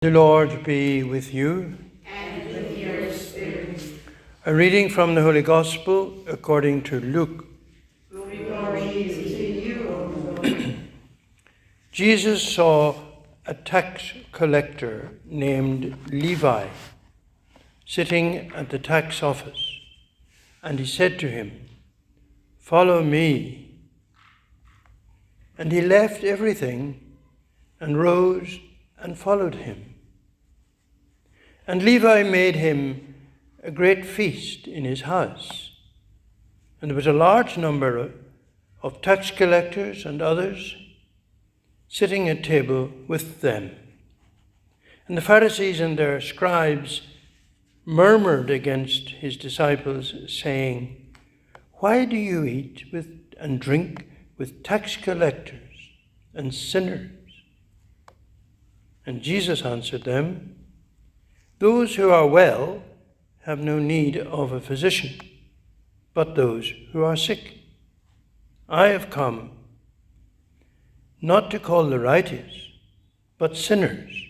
The Lord be with you. And with your spirit. A reading from the Holy Gospel according to Luke. Glory to you, O Lord. Jesus saw a tax collector named Levi sitting at the tax office, and he said to him, "Follow me." And he left everything and rose and followed him. And Levi made him a great feast in his house. And there was a large number of tax collectors and others sitting at table with them. And the Pharisees and their scribes murmured against his disciples, saying, "Why do you eat and drink with tax collectors and sinners?" And Jesus answered them, "Those who are well have no need of a physician, but those who are sick. I have come not to call the righteous, but sinners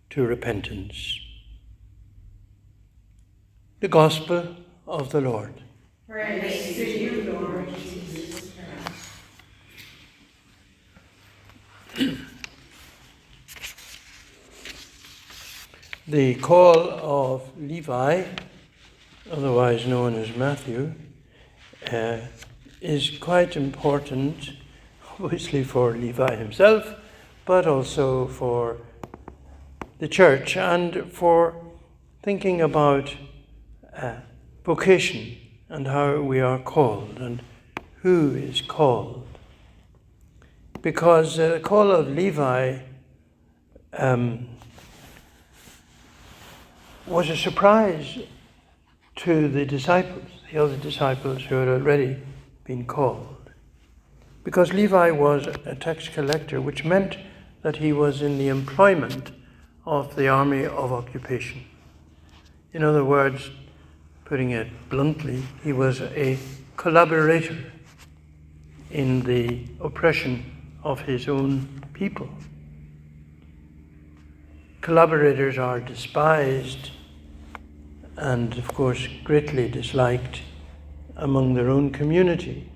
to repentance." The Gospel of the Lord. Praise to you, Lord Jesus Christ. The call of Levi, otherwise known as Matthew, is quite important, obviously for Levi himself, but also for the church and for thinking about vocation and how we are called and who is called. Because the call of Levi was a surprise to the disciples, the other disciples who had already been called. Because Levi was a tax collector, which meant that he was in the employment of the army of occupation. In other words, putting it bluntly, he was a collaborator in the oppression of his own people. Collaborators are despised and, of course, greatly disliked among their own community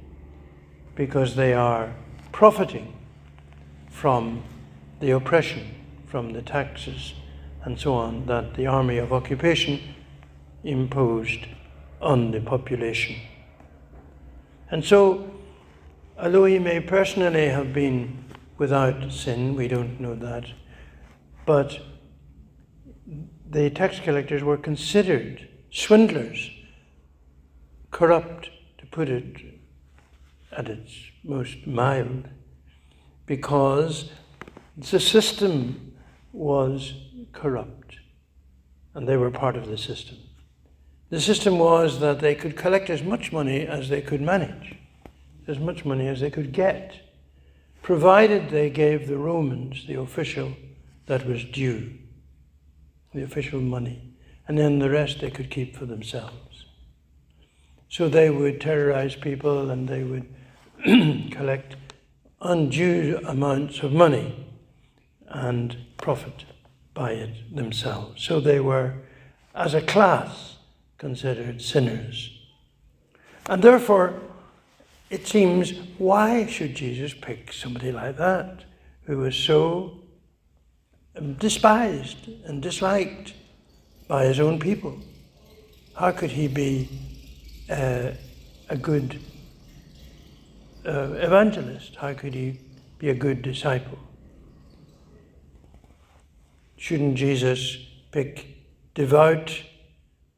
because they are profiting from the oppression, from the taxes and so on that the army of occupation imposed on the population. And so, although he may personally have been without sin, we don't know that, but the tax collectors were considered swindlers, corrupt, to put it at its most mild, because the system was corrupt, and they were part of the system. The system was that they could collect as much money as they could manage, as much money as they could get, provided they gave the Romans the official that was due, the official money, and then the rest they could keep for themselves. So they would terrorize people and they would collect undue amounts of money and profit by it themselves. So they were, as a class, considered sinners. And therefore, it seems, why should Jesus pick somebody like that, who was so despised and disliked by his own people? How could he be a good evangelist? How could he be a good disciple? Shouldn't Jesus pick devout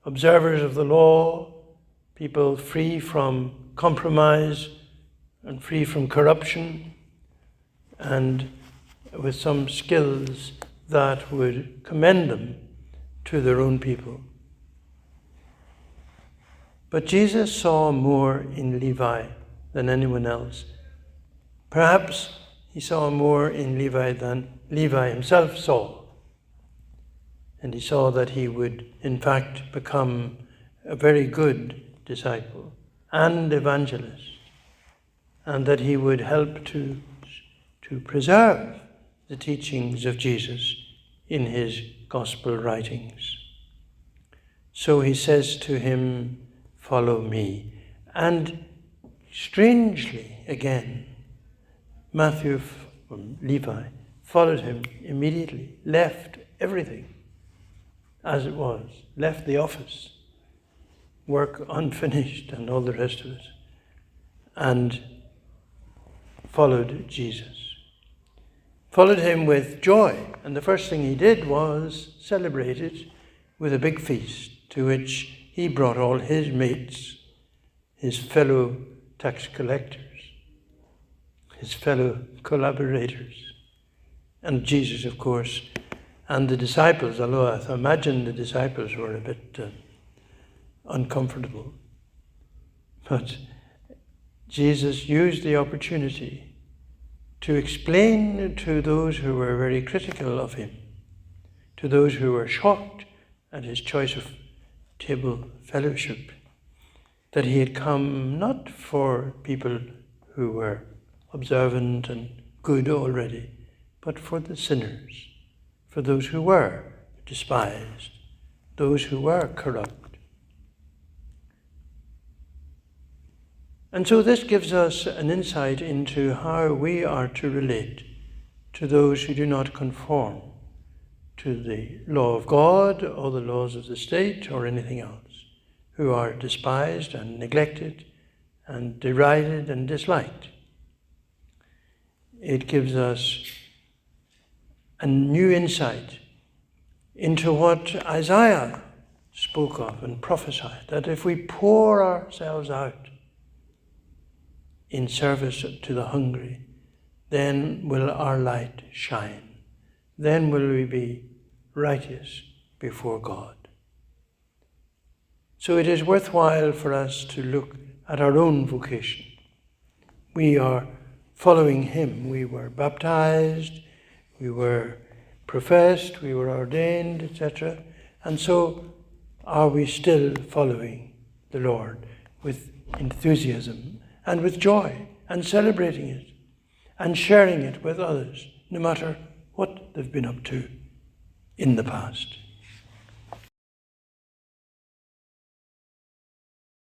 observers of the law, people free from compromise and free from corruption, and with some skills that would commend them to their own people? But Jesus saw more in Levi than anyone else. Perhaps he saw more in Levi than Levi himself saw. And he saw that he would, in fact, become a very good disciple and evangelist, and that he would help to preserve the teachings of Jesus in his gospel writings. So he says to him, "Follow me." And strangely, again, Levi followed him immediately, left everything as it was, left the office, work unfinished and all the rest of it, and followed Jesus. Followed him with joy. And the first thing he did was celebrate it with a big feast, to which he brought all his mates, his fellow tax collectors, his fellow collaborators, and Jesus, of course, and the disciples, although I imagine the disciples were a bit uncomfortable. But Jesus used the opportunity to explain to those who were very critical of him, to those who were shocked at his choice of table fellowship, that he had come not for people who were observant and good already, but for the sinners, for those who were despised, those who were corrupt. And so this gives us an insight into how we are to relate to those who do not conform to the law of God or the laws of the state or anything else, who are despised and neglected and derided and disliked. It gives us a new insight into what Isaiah spoke of and prophesied, that if we pour ourselves out in service to the hungry, then will our light shine. Then will we be righteous before God. So it is worthwhile for us to look at our own vocation. We are following him. We were baptized, we were professed, we were ordained, etc. And so are we still following the Lord with enthusiasm and with joy and celebrating it and sharing it with others, no matter what they've been up to in the past.